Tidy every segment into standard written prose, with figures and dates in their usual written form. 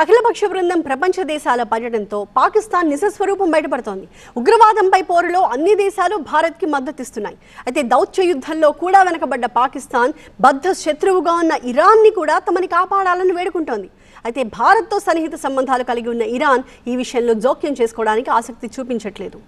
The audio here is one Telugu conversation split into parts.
అఖిలపక్ష బృందం ప్రపంచ దేశాల పర్యటనతో పాకిస్తాన్ నిజ స్వరూపం బయటపడుతోంది. ఉగ్రవాదంపై పోరులో అన్ని దేశాలు భారత్కి మద్దతిస్తున్నాయి. అయితే దౌత్య యుద్ధంలో కూడా వెనకబడ్డ పాకిస్తాన్ బద్ధ శత్రువుగా ఉన్న ఇరాన్ని కూడా తమని కాపాడాలని వేడుకుంటోంది. అయితే భారత్తో సన్నిహిత సంబంధాలు కలిగి ఉన్న ఇరాన్ ఈ విషయంలో జోక్యం చేసుకోవడానికి ఆసక్తి చూపించట్లేదు.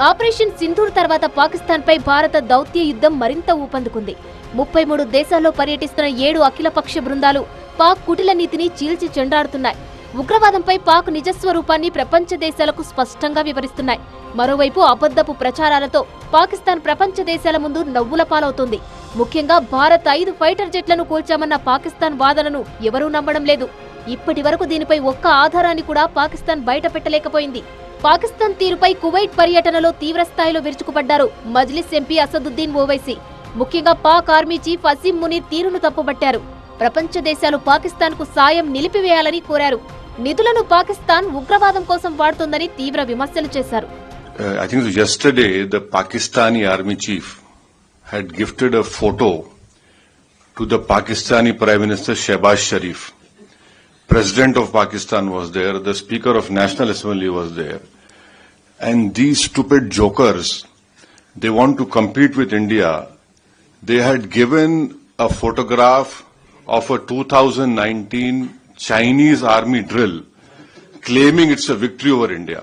ఆపరేషన్ సింధూర్ తర్వాత పాకిస్తాన్పై భారత దౌత్య యుద్ధం మరింత ఊపందుకుంది. 33 దేశాల్లో పర్యటిస్తున్న 7 అఖిలపక్ష బృందాలు పాక్ కుటిల నీతిని చీల్చి చెండాడుతున్నాయి. ఉగ్రవాదంపై పాక్ నిజస్వరూపాన్ని ప్రపంచ దేశాలకు స్పష్టంగా వివరిస్తున్నాయి. మరోవైపు అబద్ధపు ప్రచారాలతో పాకిస్తాన్ ప్రపంచ దేశాల ముందు నవ్వుల పాలవుతుంది. ముఖ్యంగా భారత్ 5 ఫైటర్ జెట్లను కూల్చామన్న పాకిస్తాన్ వాదనను ఎవరూ నమ్మడం లేదు. ఇప్పటి వరకు దీనిపై ఒక్క ఆధారాన్ని కూడా పాకిస్తాన్ బయట పెట్టలేకపోయింది. పాకిస్తాన్ తీరుపై కువైట్ పర్యటనలో తీవ్రస్థాయిలో విరుచుకుపడ్డారు మజ్లిస్ ఎంపీ అసదుద్దీన్ ఓవైసీ. ముఖ్యంగా పాక్ ఆర్మీ చీఫ్ అసీం మునీర్ తీరును తప్పుబట్టారు. ప్రపంచ దేశాలు పాకిస్తాన్ కు సాయం నిలిపివేయాలని కోరారు. నిధులను పాకిస్తాన్ ఉగ్రవాదం కోసం వాడుతోందని తీవ్ర విమర్శలు చేశారు. I think yesterday the Pakistani army chief had gifted a photo to the Pakistani Prime Minister Shehbaz Sharif. President of Pakistan was there, the Speaker of National Assembly was there. And these stupid jokers, they want to compete with India. They had given a photograph of a 2019 Chinese army drill, claiming it's a victory over India.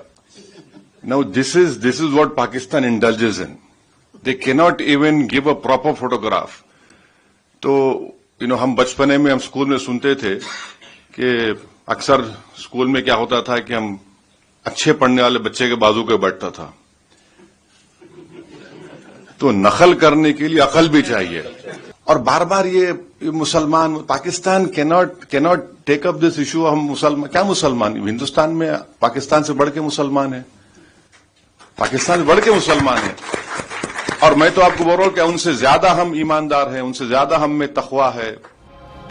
Now this is what Pakistan indulges in. They cannot even give a proper photograph. So, हम बचपने में हम स्कूल में सुनते थे कि अक्सर स्कूल में क्या होता था कि हम अच्छे पढ़ने वाले बच्चे के बाजू पे बैठता था. तो नकल करने के लिए अकल भी चाहिए. और बार बार ये मुसलमान Pakistan cannot take up this issue. हम मुसलमान क्या मुसलमान हिंदुस्तान में पाकिस्तान से बढ़ के मुसलमान है, पाकिस्तान से बढ़ के मुसलमान है. और मैं तो आपको बोल रहा हूं कि उनसे ज्यादा हम ईमानदार हैं, उनसे ज्यादा हम में तक़वा है.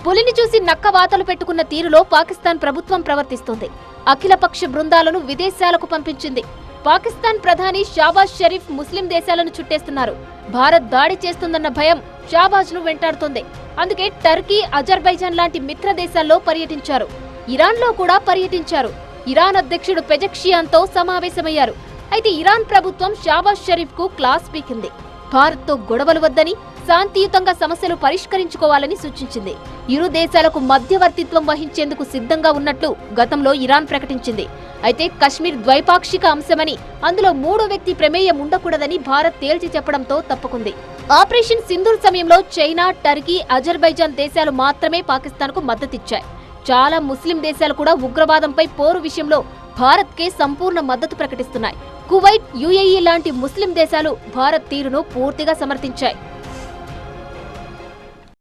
పులిని చూసి నక్క వాతలు పెట్టుకున్న తీరులో పాకిస్తాన్ ప్రభుత్వం ప్రవర్తిస్తోంది. అఖిలపక్ష బృందాలను విదేశాలకు పంపించింది. పాకిస్తాన్ ప్రధాని షాబాజ్ షరీఫ్ ముస్లిం దేశాలను చుట్టేస్తున్నారు. భారత్ దాడి చేస్తుందన్న భయం షాబాజ్ ను వెంటాడుతోంది. అందుకే టర్కీ, అజర్బైజాన్ లాంటి మిత్ర దేశాల్లో పర్యటించారు. ఇరాన్ లో కూడా పర్యటించారు. ఇరాన్ అధ్యక్షుడు పెజెక్షియాన్ తో సమావేశమయ్యారు. అయితే ఇరాన్ ప్రభుత్వం షాబాజ్ షరీఫ్ కు క్లాస్ పీకింది. భారత్ తో గొడవలు వద్దని, శాంతియుతంగా సమస్యలు పరిష్కరించుకోవాలని సూచించింది. ఇరు దేశాలకు మధ్యవర్తిత్వం వహించేందుకు సిద్ధంగా ఉన్నట్లు గతంలో ఇరాన్ ప్రకటించింది. అయితే కశ్మీర్ ద్వైపాక్షిక అంశమని, అందులో మూడో వ్యక్తి ప్రమేయం ఉండకూడదని భారత్ తేల్చి చెప్పడంతో తప్పుకుంది. ఆపరేషన్ సింధూర్ సమయంలో చైనా, టర్కీ, అజర్బైజాన్ దేశాలు మాత్రమే పాకిస్తాన్ కు మద్దతిచ్చాయి. చాలా ముస్లిం దేశాలు కూడా ఉగ్రవాదంపై పోరు విషయంలో భారత్ కే సంపూర్ణ మద్దతు ప్రకటిస్తున్నాయి. కువైట్, యుఏఈ లాంటి ముస్లిం దేశాలు భారత్ తీరును పూర్తిగా సమర్థించాయి.